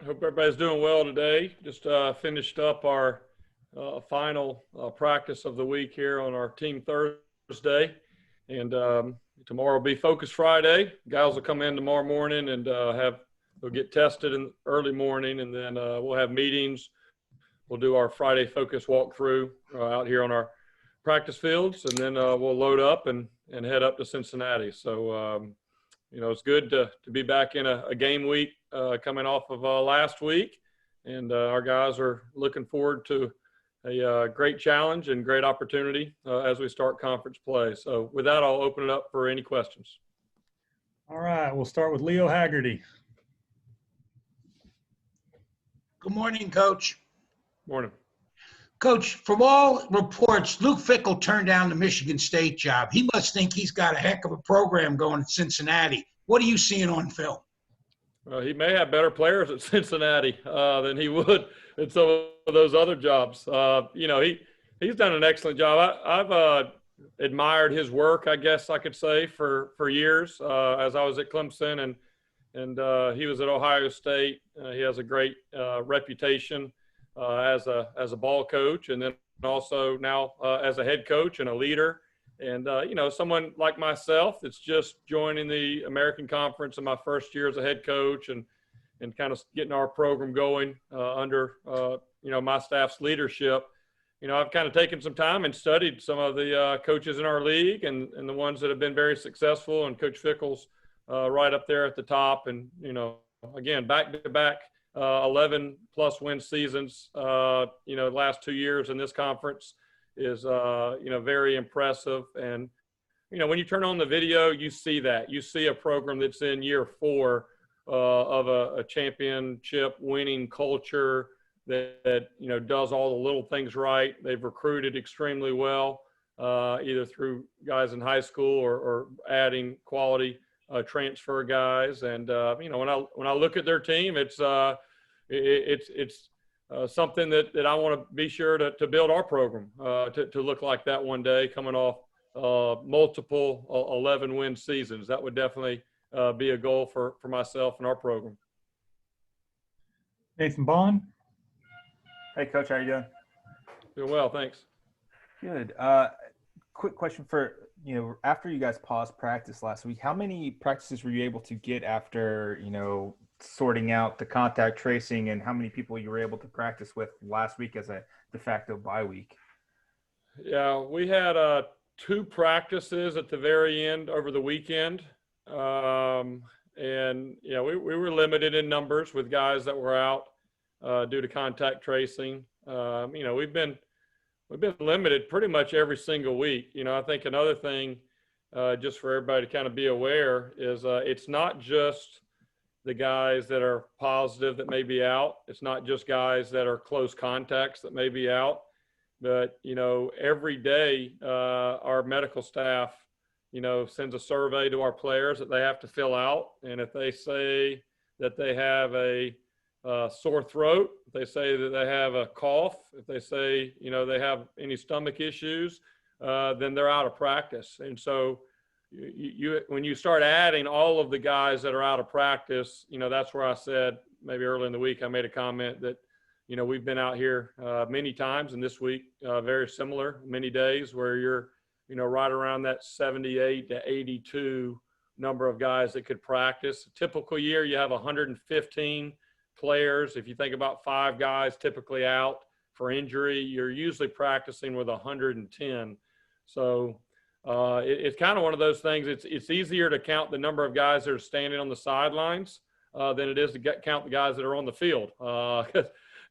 Hope everybody's doing well today. Just finished up our final practice of the week here on our team Thursday. And tomorrow will be Focus Friday. Guys will come in tomorrow morning and they'll get tested in early morning, and then we'll have meetings. We'll do our Friday Focus walkthrough out here on our practice fields, and then we'll load up and head up to Cincinnati. So, it's good to be back in a game week coming off of last week. And our guys are looking forward to a great challenge and great opportunity as we start conference play. So with that, I'll open it up for any questions. All right, we'll start with Leo Haggerty. Good morning, Coach. Morning. Coach, from all reports, Luke Fickell turned down the Michigan State job. He must think he's got a heck of a program going at Cincinnati. What are you seeing on film? Well, he may have better players at Cincinnati than he would at some of those other jobs. He's done an excellent job. I've admired his work, I guess I could say, for years as I was at Clemson and he was at Ohio State. He has a great reputation as a ball coach, and then also now as a head coach and a leader. And, someone like myself that's just joining the American Conference in my first year as a head coach and kind of getting our program going under, my staff's leadership. I've kind of taken some time and studied some of the coaches in our league and the ones that have been very successful, and Coach Fickell's right up there at the top. And, again, back-to-back 11 plus win seasons, the last 2 years in this conference is, very impressive. And, when you turn on the video, you see that. You see a program that's in year 4 of a championship winning culture that does all the little things right. They've recruited extremely well, either through guys in high school or adding quality transfer guys. And, when I look at their team, it's something that I want to be sure to build our program to look like that one day, coming off multiple 11-win seasons. That would definitely be a goal for myself and our program. Nathan Bond. Hey, Coach, how you doing? Doing well, thanks. Good. Quick question for, after you guys paused practice last week, how many practices were you able to get after, sorting out the contact tracing, and how many people you were able to practice with last week as a de facto bye week? Yeah, we had 2 practices at the very end over the weekend. And, we were limited in numbers with guys that were out due to contact tracing. We've been limited pretty much every single week. I think another thing, just for everybody to kind of be aware, is it's not just the guys that are positive that may be out. It's not just guys that are close contacts that may be out. But, every day our medical staff, sends a survey to our players that they have to fill out. And if they say that they have a sore throat, if they say that they have a cough, if they say, they have any stomach issues, then they're out of practice. And so when you start adding all of the guys that are out of practice, that's where I said maybe early in the week, I made a comment that, we've been out here many times, and this week very similar, many days where you're, right around that 78 to 82 number of guys that could practice. A typical year, you have 115 players. If you think about 5 guys typically out for injury, you're usually practicing with 110. So it's kind of one of those things. It's easier to count the number of guys that are standing on the sidelines than it is to count the guys that are on the field.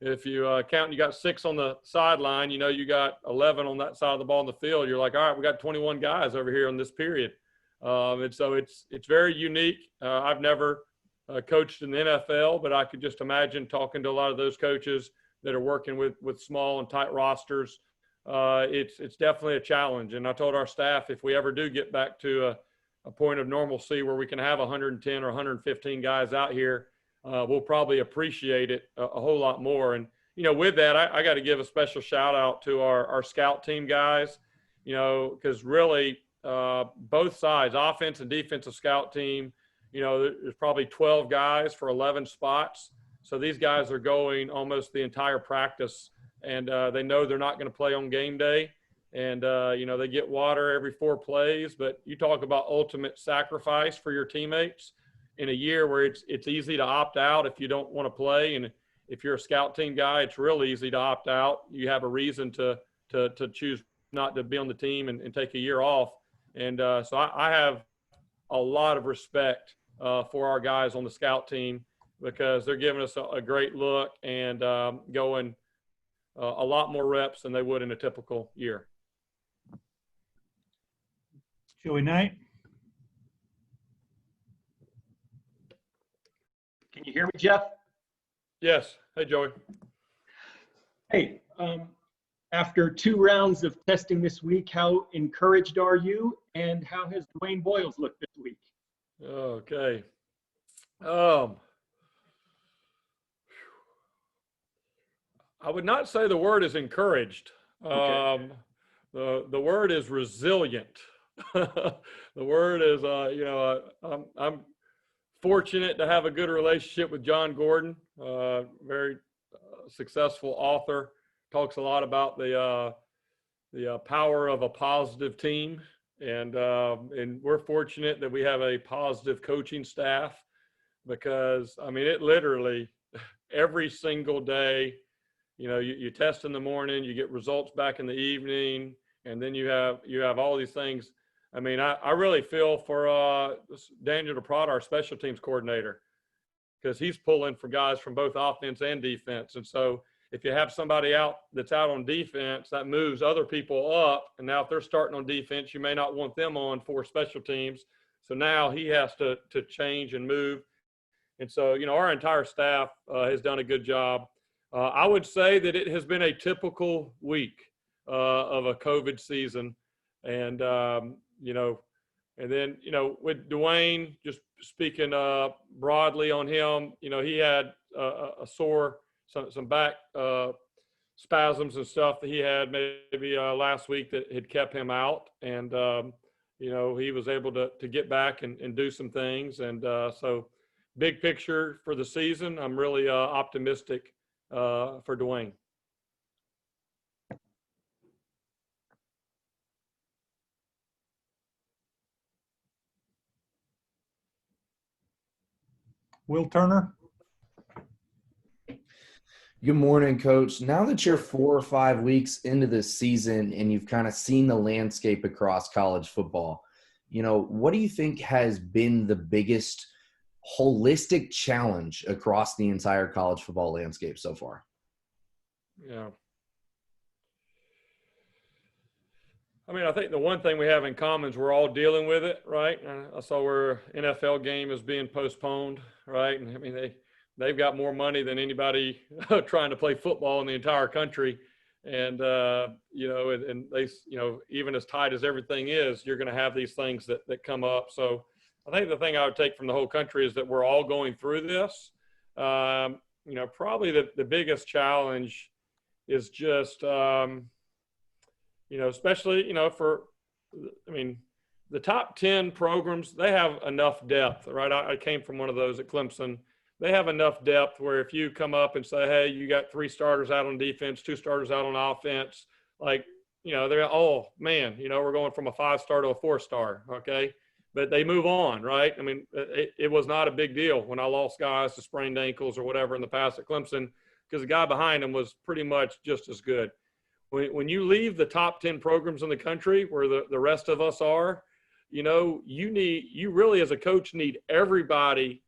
If you count and you got 6 on the sideline, you got 11 on that side of the ball in the field. You're like, all right, we got 21 guys over here in this period. And so it's very unique. I've never coached in the NFL, but I could just imagine talking to a lot of those coaches that are working with small and tight rosters. It's definitely a challenge. And I told our staff, if we ever do get back to a point of normalcy where we can have 110 or 115 guys out here, we'll probably appreciate it a whole lot more. And, with that, I got to give a special shout out to our scout team guys, because really both sides, offense and defensive scout team, there's probably 12 guys for 11 spots. So these guys are going almost the entire practice, and they know they're not going to play on game day. And, they get water every 4 plays. But you talk about ultimate sacrifice for your teammates in a year where it's easy to opt out if you don't want to play. And if you're a scout team guy, it's real easy to opt out. You have a reason to choose not to be on the team and take a year off. And so I have a lot of respect for our guys on the scout team, because they're giving us a great look and going a lot more reps than they would in a typical year. Joey Knight. Can you hear me, Jeff? Yes. Hey, Joey. Hey, after 2 rounds of testing this week, how encouraged are you, and how has Dwayne Boyles looked this week? Okay. I would not say the word is encouraged. Okay. The word is resilient. The word is, I'm fortunate to have a good relationship with John Gordon, very successful author, talks a lot about the power of a positive team. And we're fortunate that we have a positive coaching staff, because, it literally every single day, you test in the morning, you get results back in the evening, and then you have all these things. I really feel for Daniel DePrada, our special teams coordinator, because he's pulling for guys from both offense and defense. And so if you have somebody that's out on defense, that moves other people up. And now if they're starting on defense, you may not want them on for special teams. So now he has to change and move. And so, our entire staff has done a good job. I would say that it has been a typical week of a COVID season. And, and then, with Dwayne, just speaking broadly on him, he had a sore, some back spasms and stuff that he had maybe last week that had kept him out. And, he was able to get back and do some things. And so big picture for the season, I'm really optimistic for Dwayne. Will Turner. Good morning, Coach. Now that you're 4 or 5 weeks into this season and you've kind of seen the landscape across college football, what do you think has been the biggest holistic challenge across the entire college football landscape so far? Yeah. I think the one thing we have in common is we're all dealing with it, right? I saw where NFL game is being postponed, right? And they've got more money than anybody trying to play football in the entire country. And, and they, even as tight as everything is, you're going to have these things that come up. So I think the thing I would take from the whole country is that we're all going through this. Probably the biggest challenge is just, especially, the top 10 programs, they have enough depth, right? I came from one of those at Clemson. They have enough depth where if you come up and say, hey, you got 3 starters out on defense, 2 starters out on offense, they're, oh man, we're going from a 5-star to a 4-star. Okay. But they move on, right? It was not a big deal when I lost guys to sprained ankles or whatever in the past at Clemson, because the guy behind them was pretty much just as good. When you leave the top 10 programs in the country where the rest of us are, you really as a coach need everybody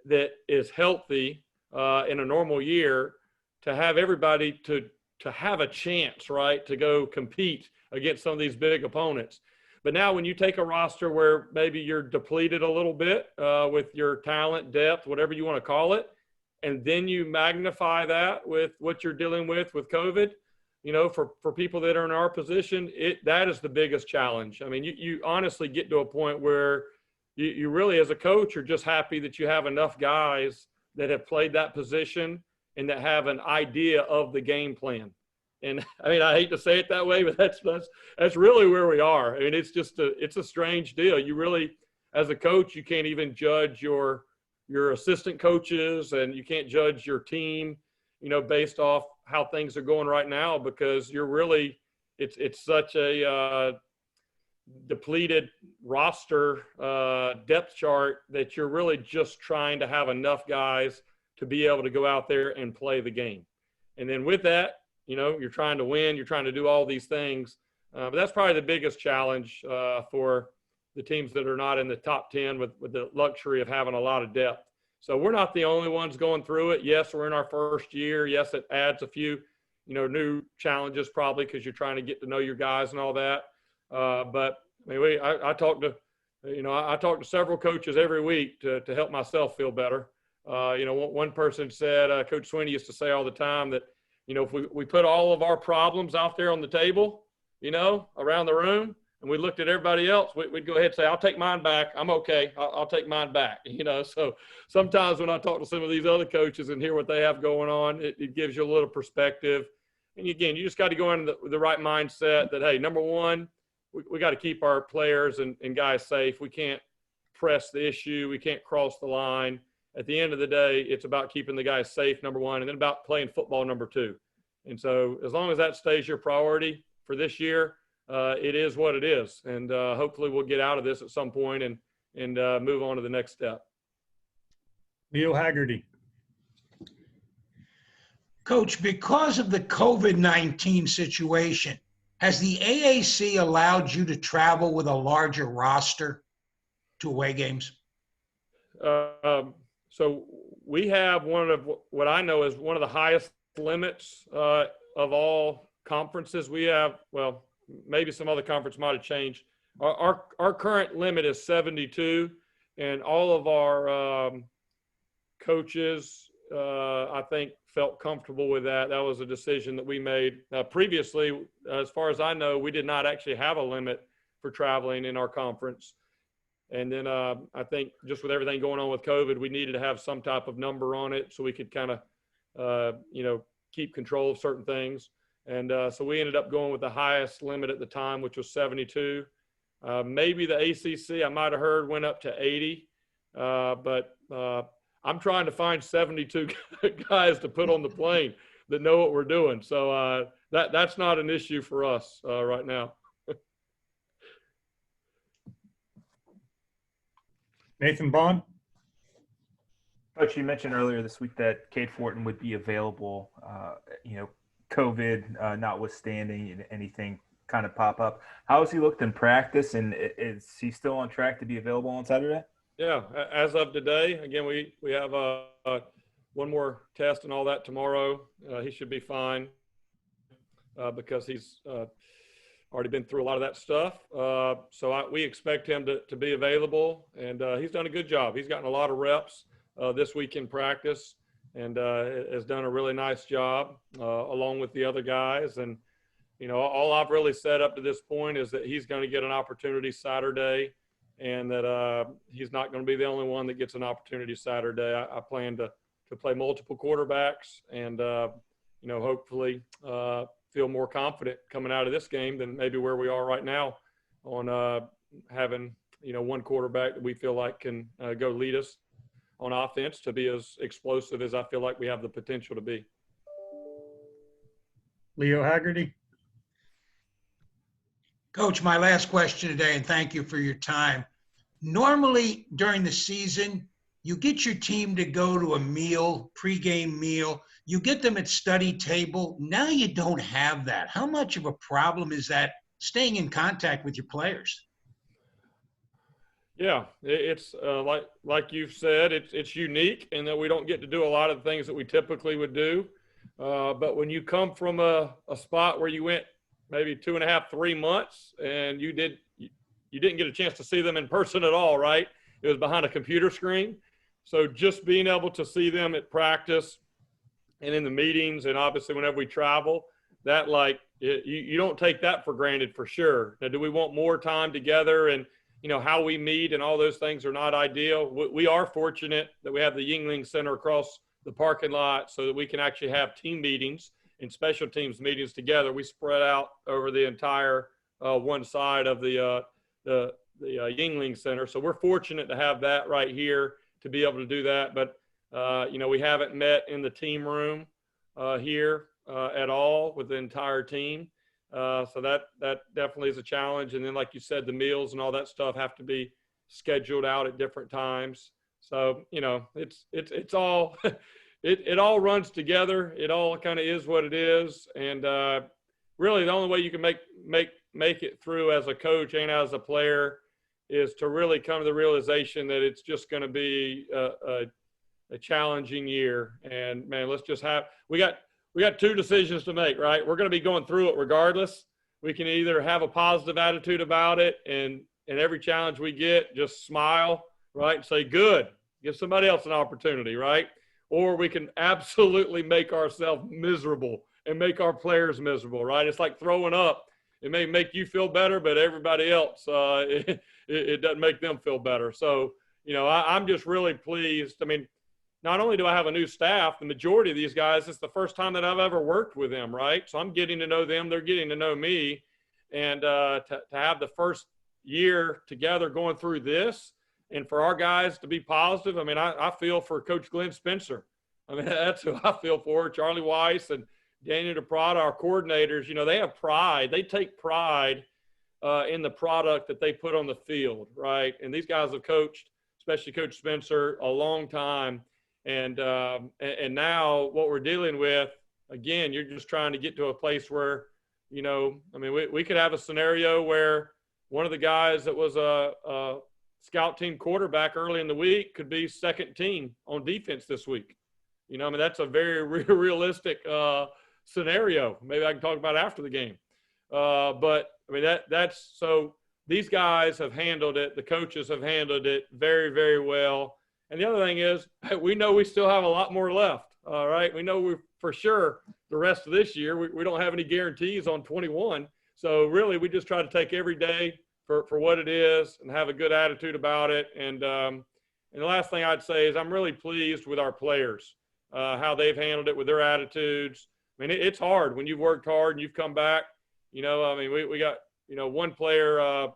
that is healthy in a normal year to have everybody to have a chance, right, to go compete against some of these big opponents. But now when you take a roster where maybe you're depleted a little bit with your talent, depth, whatever you want to call it, and then you magnify that with what you're dealing with COVID, for people that are in our position, that is the biggest challenge. You honestly get to a point where you really, as a coach, are just happy that you have enough guys that have played that position and that have an idea of the game plan. And I hate to say it that way, but that's really where we are. It's a strange deal. You really, as a coach, you can't even judge your your assistant coaches, and you can't judge your team, based off how things are going right now, because you're really, it's such a depleted roster depth chart that you're really just trying to have enough guys to be able to go out there and play the game. And then with that, you're trying to win, you're trying to do all these things. But that's probably the biggest challenge for the teams that are not in the top 10 with the luxury of having a lot of depth. So we're not the only ones going through it. Yes, we're in our first year. Yes, it adds a few, new challenges probably because you're trying to get to know your guys and all that. But I mean, I talk to, I talk to several coaches every week to help myself feel better. One person said, Coach Sweeney used to say all the time that, if we put all of our problems out there on the table, around the room, and we looked at everybody else, we'd go ahead and say, I'll take mine back. I'm okay. I'll take mine back. So sometimes when I talk to some of these other coaches and hear what they have going on, it gives you a little perspective. And again, you just got to go in the right mindset that, hey, number one, we got to keep our players and guys safe. We can't press the issue. We can't cross the line. At the end of the day, it's about keeping the guys safe, number one, and then about playing football, number two. And so as long as that stays your priority for this year, it is what it is. And hopefully we'll get out of this at some point and move on to the next step. Leo Haggerty. Coach, because of the COVID-19 situation, has the AAC allowed you to travel with a larger roster to away games? So we have one of what I know is one of the highest limits of all conferences. We have, well, maybe some other conference might have changed. Our current limit is 72, and all of our coaches, I think, felt comfortable with that. That was a decision that we made. Previously, as far as I know, we did not actually have a limit for traveling in our conference. And then I think just with everything going on with COVID, we needed to have some type of number on it so we could kind of, keep control of certain things. And so we ended up going with the highest limit at the time, which was 72. Maybe the ACC, I might have heard, went up to 80. But I'm trying to find 72 guys to put on the plane that know what we're doing. So that's not an issue for us right now. Nathan Bond. Coach, you mentioned earlier this week that Cade Fortin would be available, COVID notwithstanding, anything kind of pop up. How has he looked in practice, and is he still on track to be available on Saturday? Yeah, as of today, again, we have one more test and all that tomorrow. He should be fine because he's already been through a lot of that stuff. So we expect him to be available, and he's done a good job. He's gotten a lot of reps this week in practice and has done a really nice job along with the other guys. And, all I've really said up to this point is that he's going to get an opportunity Saturday, and that he's not going to be the only one that gets an opportunity Saturday. I plan to play multiple quarterbacks and, hopefully feel more confident coming out of this game than maybe where we are right now on having, one quarterback that we feel like can go lead us on offense to be as explosive as I feel like we have the potential to be. Leo Haggerty. Coach, my last question today, and thank you for your time. Normally during the season, you get your team to go to a meal, pregame meal. You get them at study table. Now you don't have that. How much of a problem is that staying in contact with your players? Yeah, it's like you've said, it's unique in that we don't get to do a lot of the things that we typically would do. But when you come from a spot where you went maybe 2.5, 3 months and you didn't get a chance to see them in person at all, right? It was behind a computer screen. So just being able to see them at practice and in the meetings, and obviously whenever we travel, that you don't take that for granted for sure. Now, do we want more time together? And how we meet and all those things are not ideal. We are fortunate that we have the Yingling Center across the parking lot so that we can actually have team meetings and special teams meetings together. We spread out over the entire one side of the Yingling Center. So we're fortunate to have that right here. to be able to do that. But, we haven't met in the team room here at all with the entire team. So that definitely is a challenge. And then, like you said, the meals and all that stuff have to be scheduled out at different times. So, it's all, it all runs together. It all kind of is what it is. And really the only way you can make it through as a coach and as a player is to really come to the realization that it's just going to be a challenging year. And man, let's just we got two decisions to make, right? We're going to be going through it regardless. We can either have a positive attitude about it and every challenge we get, just smile, right? And say, good, give somebody else an opportunity, right? Or we can absolutely make ourselves miserable and make our players miserable, right? It's like throwing up. It may make you feel better, but everybody else, it doesn't make them feel better. So, I'm just really pleased. I mean, not only do I have a new staff, the majority of these guys, it's the first time that I've ever worked with them, right? So I'm getting to know them. They're getting to know me. And to have the first year together going through this and for our guys to be positive, I mean, I feel for Coach Glenn Spencer. I mean, that's who I feel for, Charlie Weiss and Daniel DePrada, our coordinators. They have pride. They take pride in the product that they put on the field, right? And these guys have coached, especially Coach Spencer, a long time. And now what we're dealing with, again, you're just trying to get to a place where, we could have a scenario where one of the guys that was a scout team quarterback early in the week could be second team on defense this week. That's a very realistic scenario. Maybe I can talk about it after the game. But I mean, that's so these guys have handled it. The coaches have handled it very, very well. And the other thing is, we know we still have a lot more left. All right. We know for sure the rest of this year, we don't have any guarantees on 21. So really, we just try to take every day for what it is and have a good attitude about it. And the last thing I'd say is I'm really pleased with our players, how they've handled it with their attitudes. I mean, it's hard when you've worked hard and you've come back. We got, one player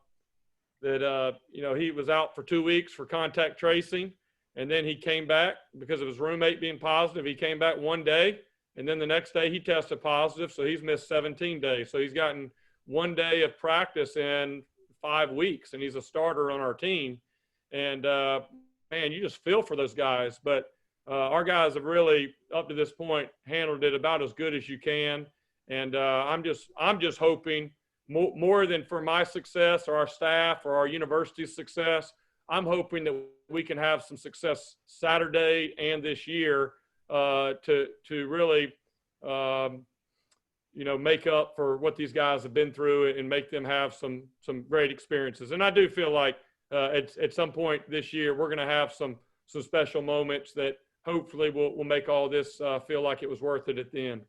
that, he was out for 2 weeks for contact tracing. And then he came back because of his roommate being positive. He came back one day, and then the next day he tested positive. So he's missed 17 days. So he's gotten 1 day of practice in 5 weeks, and he's a starter on our team. And, man, you just feel for those guys. But our guys have really, up to this point, handled it about as good as you can. And I'm just hoping more than for my success or our staff or our university's success, I'm hoping that we can have some success Saturday and this year to really, make up for what these guys have been through and make them have some great experiences. And I do feel like at some point this year, we're going to have some special moments that hopefully will make all this feel like it was worth it at the end.